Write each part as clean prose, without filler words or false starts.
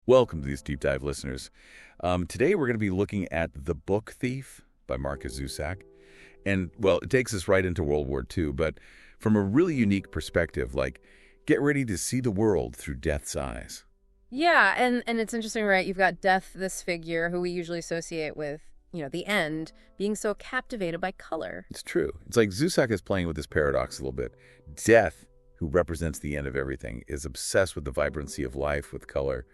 Welcome to these deep dive listeners. Today we're going to be looking at The Book Thief by Markus Zusak. And, well, it takes us right into World War II, but from a really unique perspective, like, get ready to see the world through death's eyes. Yeah, and it's interesting, right? You've got Death, this figure who we usually associate with, the end, being so captivated by color. It's true. It's like Zusak is playing with this paradox a little bit. Death, who represents the end of everything, is obsessed with the vibrancy of life, with color.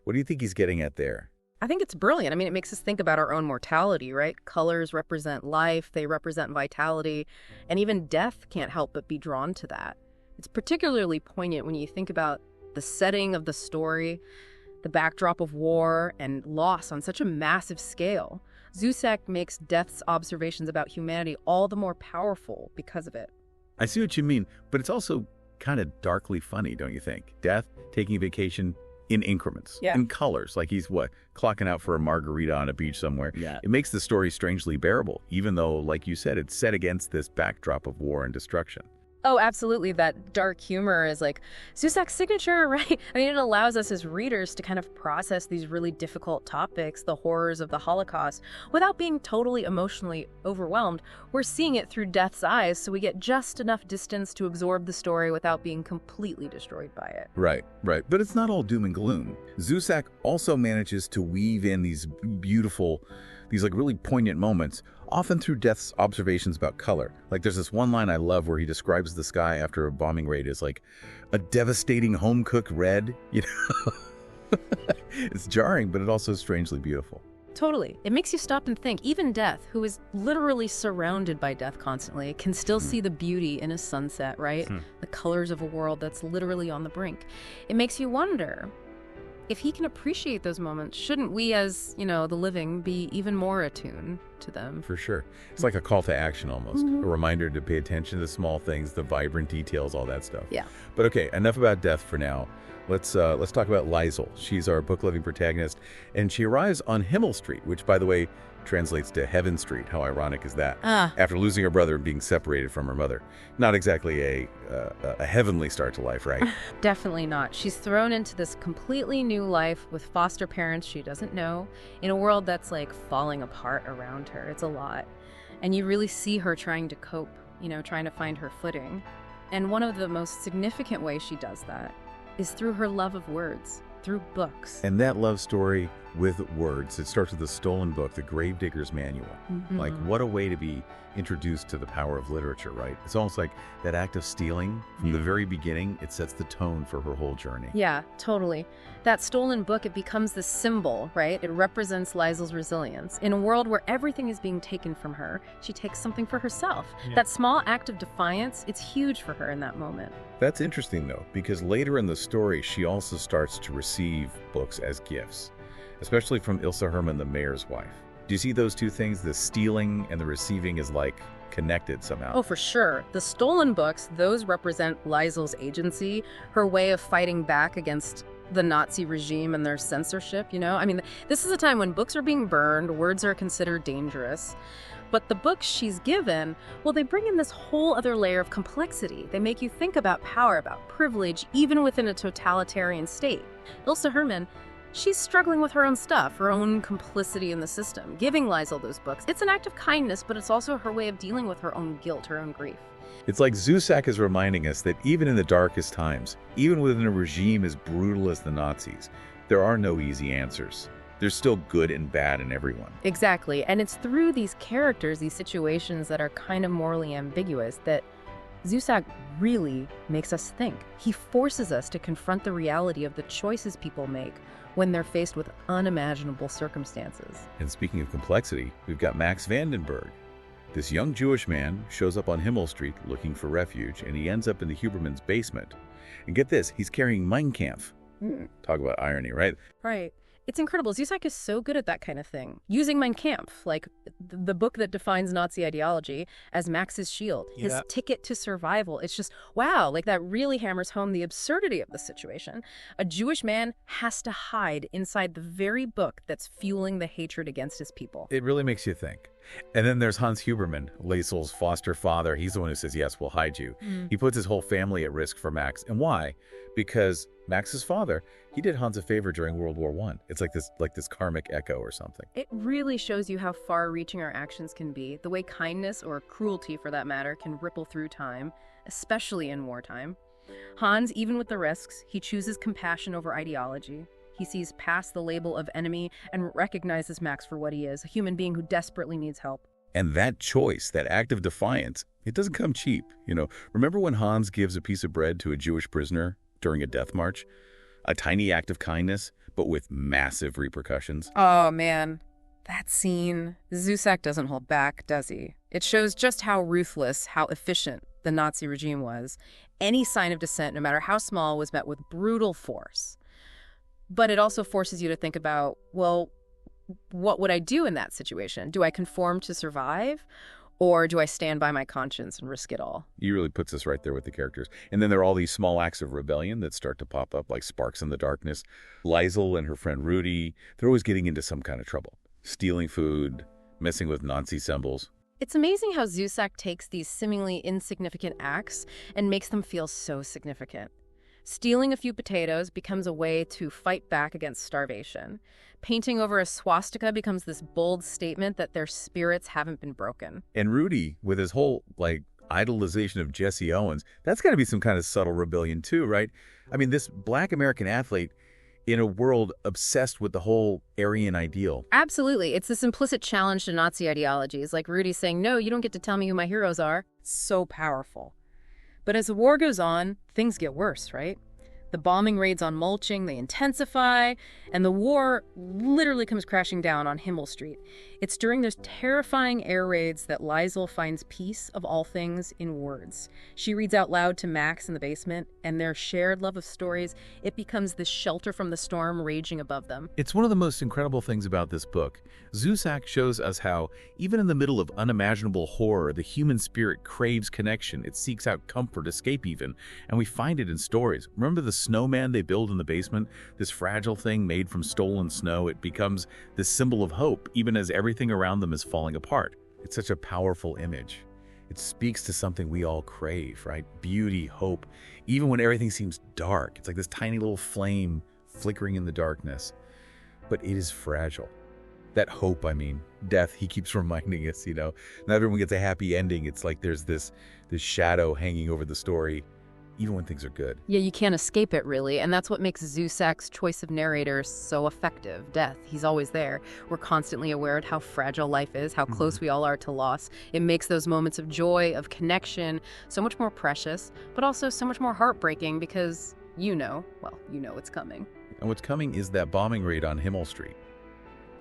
What do you think he's getting at there? I think it's brilliant. I mean, it makes us think about our own mortality, right? Colors represent life, they represent vitality, and even death can't help but be drawn to that. It's particularly poignant when you think about the setting of the story, the backdrop of war and loss on such a massive scale. Zusak makes Death's observations about humanity all the more powerful because of it. I see what you mean, but it's also kind of darkly funny, don't you think? Death, taking a vacation in increments, in colors, like he's, clocking out for a margarita on a beach somewhere. Yeah. It makes the story strangely bearable, even though, like you said, it's set against this backdrop of war and destruction. Oh, absolutely. That dark humor is like Zusak's signature, right? I mean, it allows us as readers to kind of process these really difficult topics, the horrors of the Holocaust, without being totally emotionally overwhelmed. We're seeing it through Death's eyes, so we get just enough distance to absorb the story without being completely destroyed by it. Right. But it's not all doom and gloom. Zusak also manages to weave in these beautiful, really poignant moments, often through Death's observations about color. Like there's this one line I love where he describes the sky after a bombing raid as like a devastating home-cooked red, It's jarring, but it also strangely beautiful. Totally. It makes you stop and think. Even Death, who is literally surrounded by death constantly, can still see the beauty in a sunset, right? The colors of a world that's literally on the brink. It makes you wonder, if he can appreciate those moments, shouldn't we as, the living be even more attuned to them? For sure. It's like a call to action almost. A reminder to pay attention to the small things, the vibrant details, all that stuff. Yeah. But okay, enough about Death for now. Let's talk about Liesel. She's our book-loving protagonist, and she arrives on Himmel Street, which, by the way, translates to Heaven Street. How ironic is that? After losing her brother and being separated from her mother. Not exactly a heavenly start to life, right? Definitely not. She's thrown into this completely new life with foster parents she doesn't know, in a world that's like falling apart around her. It's a lot. And you really see her trying to cope, trying to find her footing. And one of the most significant ways she does that is through her love of words, through books. And that love story with words, it starts with a stolen book, The Gravedigger's Manual. Like, what a way to be introduced to the power of literature, right? It's almost like that act of stealing from the very beginning, it sets the tone for her whole journey. Yeah, totally. That stolen book, it becomes the symbol, right? It represents Liesel's resilience. In a world where everything is being taken from her, she takes something for herself. That small act of defiance, it's huge for her in that moment. That's interesting, though, because later in the story, she also starts to receive books as gifts, especially from Ilse Hermann, the mayor's wife. Do you see those two things? The stealing and the receiving is like connected somehow. Oh, for sure. The stolen books, those represent Liesel's agency, her way of fighting back against the Nazi regime and their censorship, I mean, this is a time when books are being burned, words are considered dangerous. But the books she's given, well, they bring in this whole other layer of complexity. They make you think about power, about privilege, even within a totalitarian state. Ilse Hermann, she's struggling with her own stuff, her own complicity in the system. Giving Liesel those books, it's an act of kindness, but it's also her way of dealing with her own guilt, her own grief. It's like Zusak is reminding us that even in the darkest times, even within a regime as brutal as the Nazis, there are no easy answers. There's still good and bad in everyone. Exactly, and it's through these characters, these situations that are kind of morally ambiguous, that Zusak really makes us think. He forces us to confront the reality of the choices people make when they're faced with unimaginable circumstances. And speaking of complexity, we've got Max Vandenberg. This young Jewish man shows up on Himmel Street looking for refuge, and he ends up in the Huberman's basement. And get this, he's carrying Mein Kampf. Talk about irony, right? Right. It's incredible. Zusak is so good at that kind of thing. Using Mein Kampf, like the book that defines Nazi ideology, as Max's shield, his ticket to survival. It's just, wow, like that really hammers home the absurdity of the situation. A Jewish man has to hide inside the very book that's fueling the hatred against his people. It really makes you think. And then there's Hans Huberman, Liesel's foster father. He's the one who says, yes, we'll hide you. He puts his whole family at risk for Max. And why? Because Max's father, he did Hans a favor during World War I. It's like this karmic echo or something. It really shows you how far-reaching our actions can be, the way kindness, or cruelty for that matter, can ripple through time, especially in wartime. Hans, even with the risks, he chooses compassion over ideology. He sees past the label of enemy and recognizes Max for what he is, a human being who desperately needs help. And that choice, that act of defiance, it doesn't come cheap. Remember when Hans gives a piece of bread to a Jewish prisoner during a death march? A tiny act of kindness, but with massive repercussions. Oh, man. That scene. Zusak doesn't hold back, does he? It shows just how ruthless, how efficient the Nazi regime was. Any sign of dissent, no matter how small, was met with brutal force. But it also forces you to think about, well, what would I do in that situation? Do I conform to survive? Or do I stand by my conscience and risk it all? He really puts us right there with the characters. And then there are all these small acts of rebellion that start to pop up like sparks in the darkness. Liesel and her friend Rudy, they're always getting into some kind of trouble. Stealing food, messing with Nazi symbols. It's amazing how Zusak takes these seemingly insignificant acts and makes them feel so significant. Stealing a few potatoes becomes a way to fight back against starvation. Painting over a swastika becomes this bold statement that their spirits haven't been broken. And Rudy, with his whole, idolization of Jesse Owens, that's got to be some kind of subtle rebellion too, right? I mean, this Black American athlete in a world obsessed with the whole Aryan ideal. Absolutely. It's this implicit challenge to Nazi ideologies, like Rudy saying, no, you don't get to tell me who my heroes are. So powerful. But as the war goes on, things get worse, right? The bombing raids on Mulching, they intensify, and the war literally comes crashing down on Himmel Street. It's during those terrifying air raids that Liesel finds peace, of all things, in words. She reads out loud to Max in the basement, and their shared love of stories, it becomes this shelter from the storm raging above them. It's one of the most incredible things about this book. Zusak shows us how, even in the middle of unimaginable horror, the human spirit craves connection. It seeks out comfort, escape even, and we find it in stories. Remember the snowman they build in the basement? This fragile thing made from stolen snow. It becomes this symbol of hope, even as everything around them is falling apart. It's such a powerful image. It speaks to something we all crave, right? Beauty, hope, even when everything seems dark. It's like this tiny little flame flickering in the darkness. But it is fragile. That hope, death, he keeps reminding us, not everyone gets a happy ending. It's like there's this shadow hanging over the story, even when things are good. Yeah, you can't escape it, really, and that's what makes Zusak's choice of narrator so effective. Death, he's always there. We're constantly aware of how fragile life is, how close we all are to loss. It makes those moments of joy, of connection, so much more precious, but also so much more heartbreaking because you know it's coming. And what's coming is that bombing raid on Himmel Street.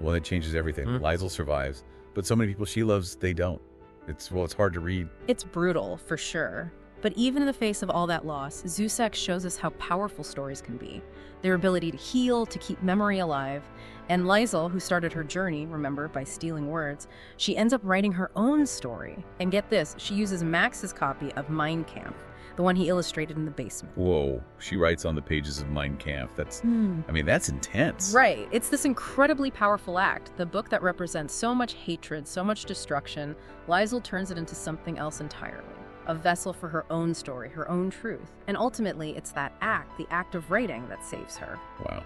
Well, it changes everything. Liesel survives, but so many people she loves, they don't. It's hard to read. It's brutal, for sure. But even in the face of all that loss, Zusak shows us how powerful stories can be. Their ability to heal, to keep memory alive. And Liesel, who started her journey, remember, by stealing words, she ends up writing her own story. And get this, she uses Max's copy of Mein Kampf, the one he illustrated in the basement. Whoa, she writes on the pages of Mein Kampf. That's intense. Right. It's this incredibly powerful act. The book that represents so much hatred, so much destruction, Liesel turns it into something else entirely. A vessel for her own story, her own truth. And ultimately, it's that act, the act of writing, that saves her. Wow.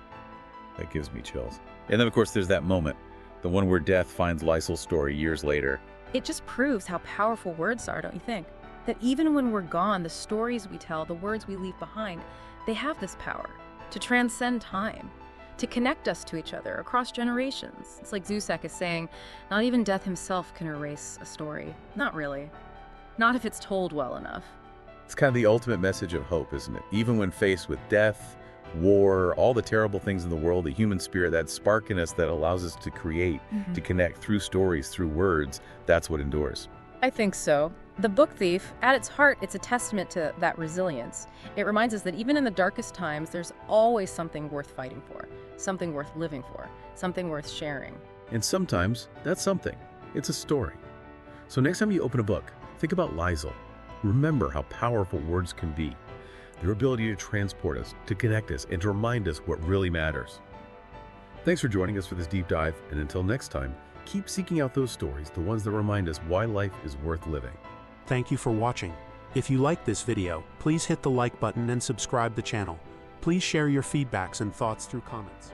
That gives me chills. And then, of course, there's that moment, the one where death finds Liesel's story years later. It just proves how powerful words are, don't you think? That even when we're gone, the stories we tell, the words we leave behind, they have this power to transcend time, to connect us to each other across generations. It's like Zusak is saying, not even death himself can erase a story. Not really. Not if it's told well enough. It's kind of the ultimate message of hope, isn't it? Even when faced with death, war, all the terrible things in the world, the human spirit, that spark in us that allows us to create, to connect through stories, through words, that's what endures. I think so. The Book Thief, at its heart, it's a testament to that resilience. It reminds us that even in the darkest times, there's always something worth fighting for, something worth living for, something worth sharing. And sometimes, that's something. It's a story. So next time you open a book, think about Liesel. Remember how powerful words can be. Their ability to transport us, to connect us, and to remind us what really matters. Thanks for joining us for this deep dive, and until next time, keep seeking out those stories, the ones that remind us why life is worth living. Thank you for watching. If you like this video, please hit the like button and subscribe the channel. Please share your feedbacks and thoughts through comments.